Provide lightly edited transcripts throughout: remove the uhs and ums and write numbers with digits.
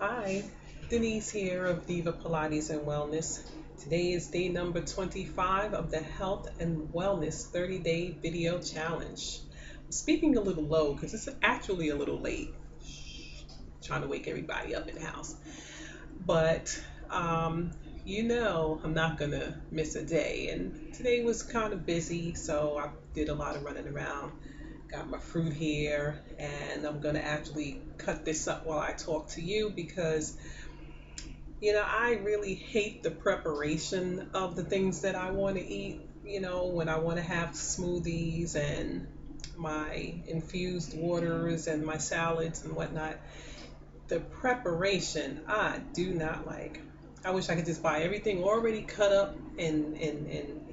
Hi, Denise here of Diva Pilates and Wellness. Today is day number 25 of the Health and Wellness 30-day video challenge. I'm speaking a little low because it's actually a little late. Trying to wake everybody up in the house. But I'm not going to miss a day. And today was kind of busy, so I did a lot of running around. Got my fruit here, and I'm going to actually cut this up while I talk to you because I really hate the preparation of the things that I want to eat. When I want to have smoothies and my infused waters and my salads and whatnot, the preparation I do not like. I wish I could just buy everything already cut up and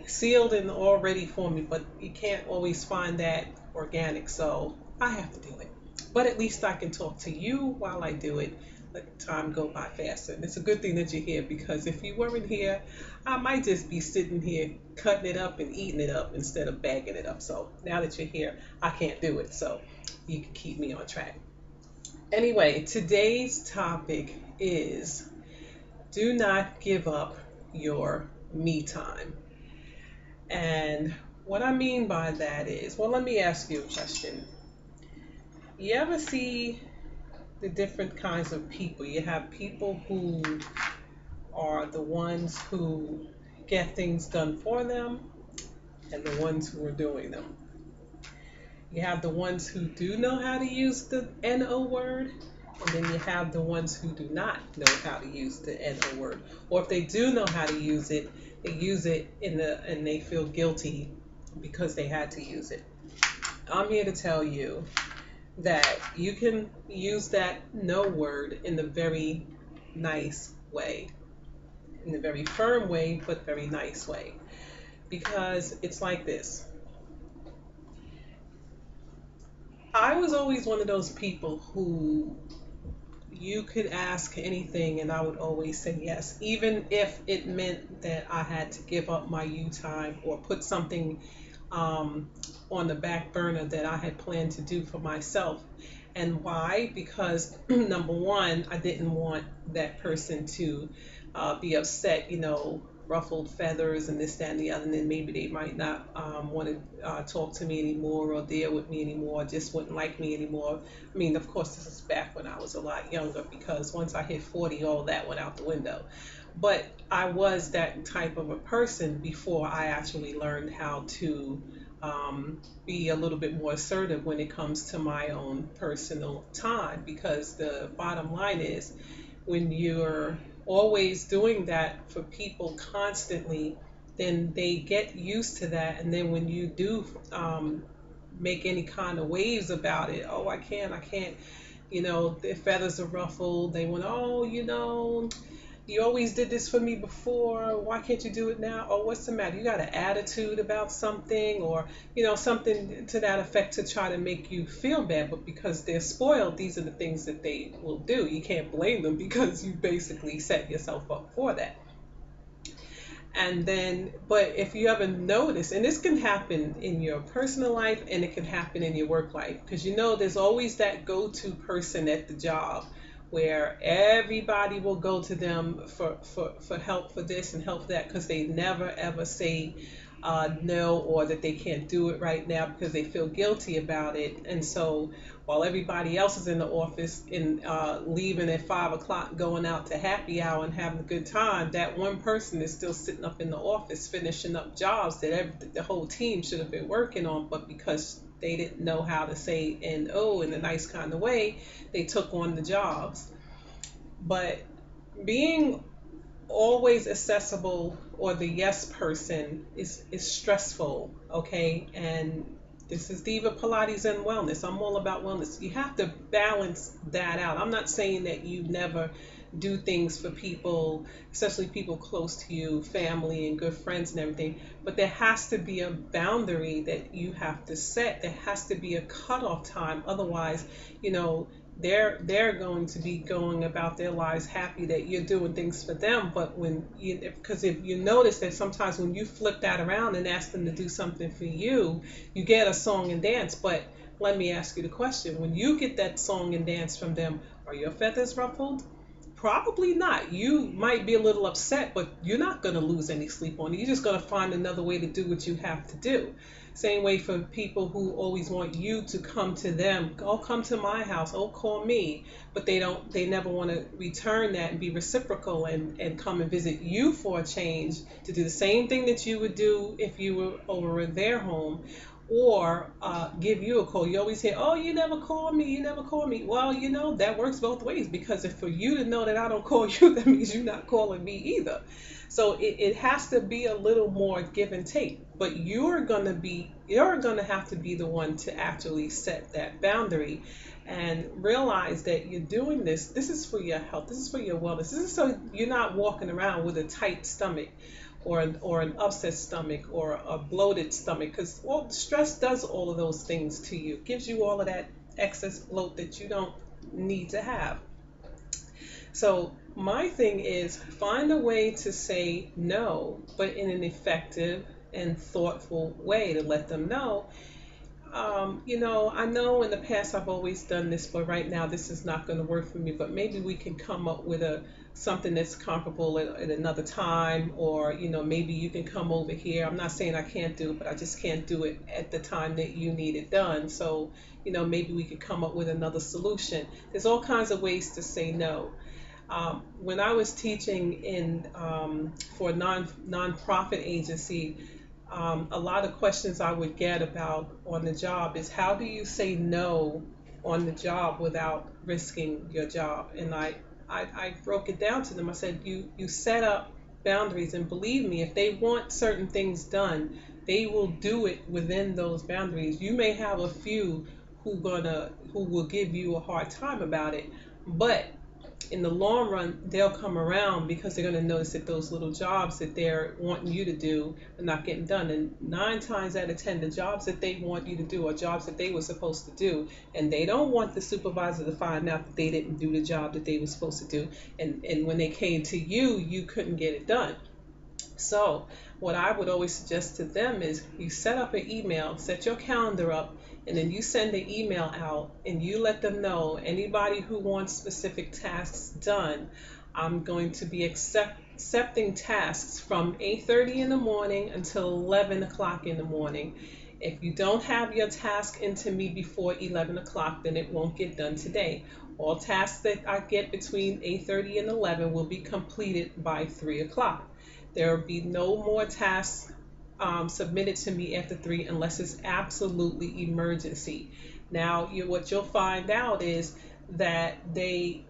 sealed and all ready for me, but you can't always find that organic, so I have to do it. But at least I can talk to you while I do it. Let time go by faster. And it's a good thing that you're here because if you weren't here, I might just be sitting here cutting it up and eating it up instead of bagging it up. So now that you're here, I can't do it. So you can keep me on track. Anyway, today's topic is do not give up your me time. And what I mean by that is, well, let me ask you a question. You ever see the different kinds of people? You have people who are the ones who get things done for them and the ones who are doing them. You have the ones who do know how to use the NO word, and then you have the ones who do not know how to use the NO word. Or if they do know how to use it, they use it and they feel guilty because they had to use it. I'm here to tell you that you can use that no word in the very nice way, in a very firm way, but very nice way. Because it's like this. I was always one of those people who you could ask anything and I would always say yes, even if it meant that I had to give up my you time or put something on the back burner that I had planned to do for myself. And why? Because number one, I didn't want that person to be upset, ruffled feathers and this, that, and the other. And then maybe they might not want to talk to me anymore or deal with me anymore, just wouldn't like me anymore. I mean, of course, this is back when I was a lot younger because once I hit 40, all that went out the window. But I was that type of a person before I actually learned how to be a little bit more assertive when it comes to my own personal time. Because the bottom line is, when you're always doing that for people constantly, then they get used to that. And then when you do make any kind of waves about it, oh, I can't, their feathers are ruffled. They want, oh, you always did this for me before. Why can't you do it now? Or what's the matter? You got an attitude about something, or something to that effect to try to make you feel bad. But because they're spoiled, these are the things that they will do. You can't blame them because you basically set yourself up for that. And then, but if you ever notice, and this can happen in your personal life and it can happen in your work life, because there's always that go-to person at the job where everybody will go to them for help for this and help for that because they never ever say no, or that they can't do it right now because they feel guilty about it. And so while everybody else is in the office and leaving at 5 o'clock, going out to happy hour and having a good time, that one person is still sitting up in the office finishing up jobs that the whole team should have been working on, but because they didn't know how to say no in a nice kind of way, they took on the jobs. But being always accessible or the yes person is stressful, okay? And this is Diva Pilates and Wellness. I'm all about wellness. You have to balance that out. I'm not saying that you never do things for people, especially people close to you, family and good friends and everything, but there has to be a boundary that you have to set. There has to be a cutoff time. Otherwise, you know, they're going to be going about their lives happy that you're doing things for them. But because if you notice that sometimes when you flip that around and ask them to do something for you, you get a song and dance. But let me ask you the question: when you get that song and dance from them, Are your feathers ruffled? Probably not. You might be a little upset, but you're not going to lose any sleep on it. You're just going to find another way to do what you have to do. Same way for people who always want you to come to them. Oh, come to my house. Oh, call me. But they never want to return that and be reciprocal and come and visit you for a change to do the same thing that you would do if you were over in their home, or give you a call. You always hear, "Oh, you never call me. You never call me." Well, that works both ways, because if for you to know that I don't call you, that means you're not calling me either. So it has to be a little more give and take. But you're gonna have to be the one to actually set that boundary and realize that you're doing this. This is for your health. This is for your wellness. This is so you're not walking around with a tight stomach, or an upset stomach, or a bloated stomach, because stress does all of those things to you. It gives you all of that excess bloat that you don't need to have. So my thing is, find a way to say no, but in an effective and thoughtful way, to let them know, I know in the past I've always done this, but right now this is not going to work for me. But maybe we can come up with a something that's comparable at another time, or maybe you can come over here. I'm not saying I can't do it, but I just can't do it at the time that you need it done. So maybe we could come up with another solution. There's all kinds of ways to say no. When I was teaching for a nonprofit agency, a lot of questions I would get about on the job is, how do you say no on the job without risking your job? And I broke it down to them. I said, you set up boundaries, and believe me, if they want certain things done, they will do it within those boundaries. You may have a few who will give you a hard time about it, but in the long run, they'll come around, because they're going to notice that those little jobs that they're wanting you to do are not getting done. And 9 times out of 10, the jobs that they want you to do are jobs that they were supposed to do. And they don't want the supervisor to find out that they didn't do the job that they were supposed to do. And when they came to you, you couldn't get it done. So, what I would always suggest to them is, you set up an email, set your calendar up, and then you send an email out and you let them know, anybody who wants specific tasks done, I'm going to be accepting tasks from 8:30 in the morning until 11 o'clock in the morning. If you don't have your task into me before 11 o'clock, then it won't get done today. All tasks that I get between 8:30 and 11 will be completed by 3 o'clock. There will be no more tasks submitted to me after 3, unless it's absolutely emergency. Now, what you'll find out is that they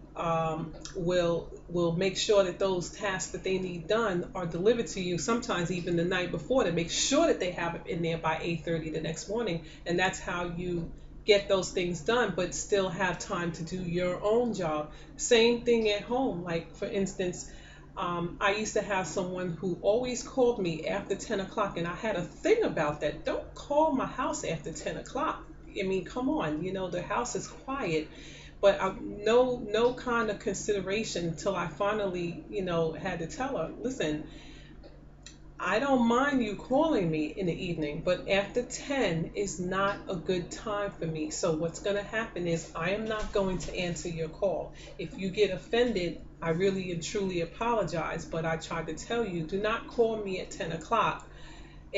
will make sure that those tasks that they need done are delivered to you, sometimes even the night before, to make sure that they have it in there by 8:30 the next morning. And that's how you get those things done, but still have time to do your own job. Same thing at home. Like, for instance, I used to have someone who always called me after 10 o'clock, and I had a thing about that. Don't call my house after 10 o'clock. I mean, come on, the house is quiet. But no kind of consideration, until I finally, had to tell her, listen, I don't mind you calling me in the evening, but after 10 is not a good time for me. So what's going to happen is, I am not going to answer your call. If you get offended, I really and truly apologize, but I tried to tell you, do not call me at 10 o'clock,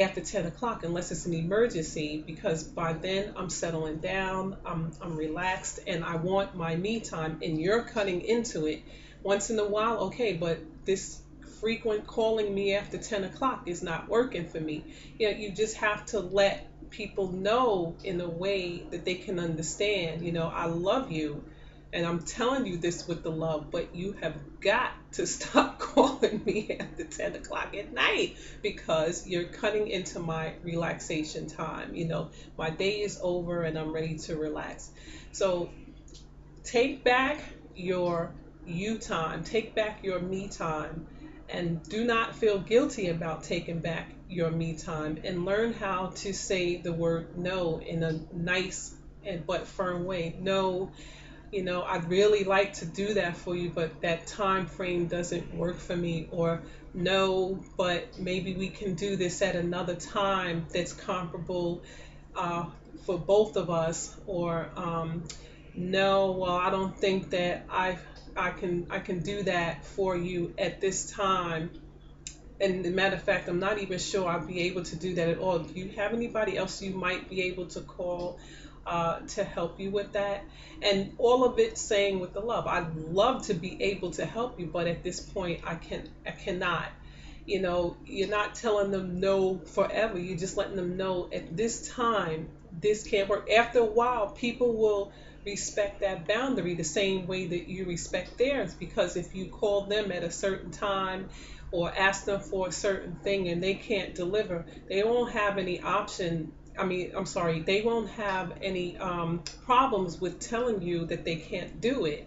after 10 o'clock, unless it's an emergency, because by then I'm settling down, I'm relaxed, and I want my me time, and you're cutting into it. Once in a while, okay, but this frequent calling me after 10 o'clock is not working for me. You just have to let people know in a way that they can understand, I love you, and I'm telling you this with the love, but you have got to stop calling me after 10 o'clock at night, because you're cutting into my relaxation time. My day is over and I'm ready to relax. So take back your you time, take back your me time, and do not feel guilty about taking back your me time, and learn how to say the word no in a nice and but firm way. No, I'd really like to do that for you, but that time frame doesn't work for me. Or, no, but maybe we can do this at another time that's comparable uh, for both of us. Or, No, well, I don't think that I can do that for you at this time. And the matter of fact, I'm not even sure I'll be able to do that at all. Do you have anybody else you might be able to call to help you with that? And all of it saying with the love. I'd love to be able to help you, but at this point, I cannot. You're not telling them no forever. You're just letting them know at this time this can't work. After a while, people will respect that boundary the same way that you respect theirs, because if you call them at a certain time or ask them for a certain thing and they can't deliver, they won't have any option. I mean, I'm sorry, they won't have any problems with telling you that they can't do it.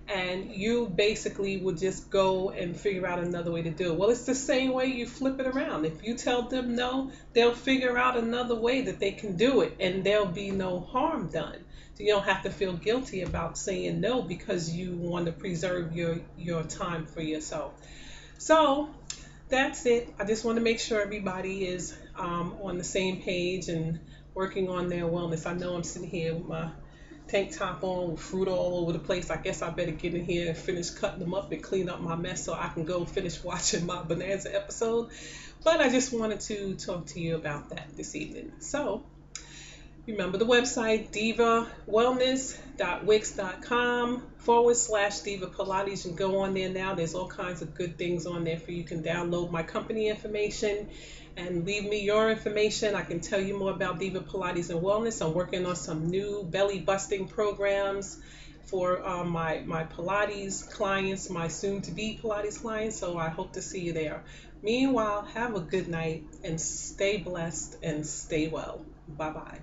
And you basically would just go and figure out another way to do it. Well, it's the same way you flip it around. If you tell them no, they'll figure out another way that they can do it, and there'll be no harm done. So you don't have to feel guilty about saying no because you want to preserve your time for yourself. So that's it. I just want to make sure everybody is on the same page and working on their wellness. I know I'm sitting here with my tank top on with fruit all over the place. I guess I better get in here and finish cutting them up and clean up my mess so I can go finish watching my Bonanza episode. But I just wanted to talk to you about that this evening. So remember the website divawellness.wix.com/Diva Pilates. You can go on there now. There's all kinds of good things on there for you. You can download my company information and leave me your information. I can tell you more about Diva Pilates and Wellness. I'm working on some new belly busting programs for my Pilates clients, my soon to be Pilates clients. So I hope to see you there. Meanwhile, have a good night and stay blessed and stay well. Bye bye.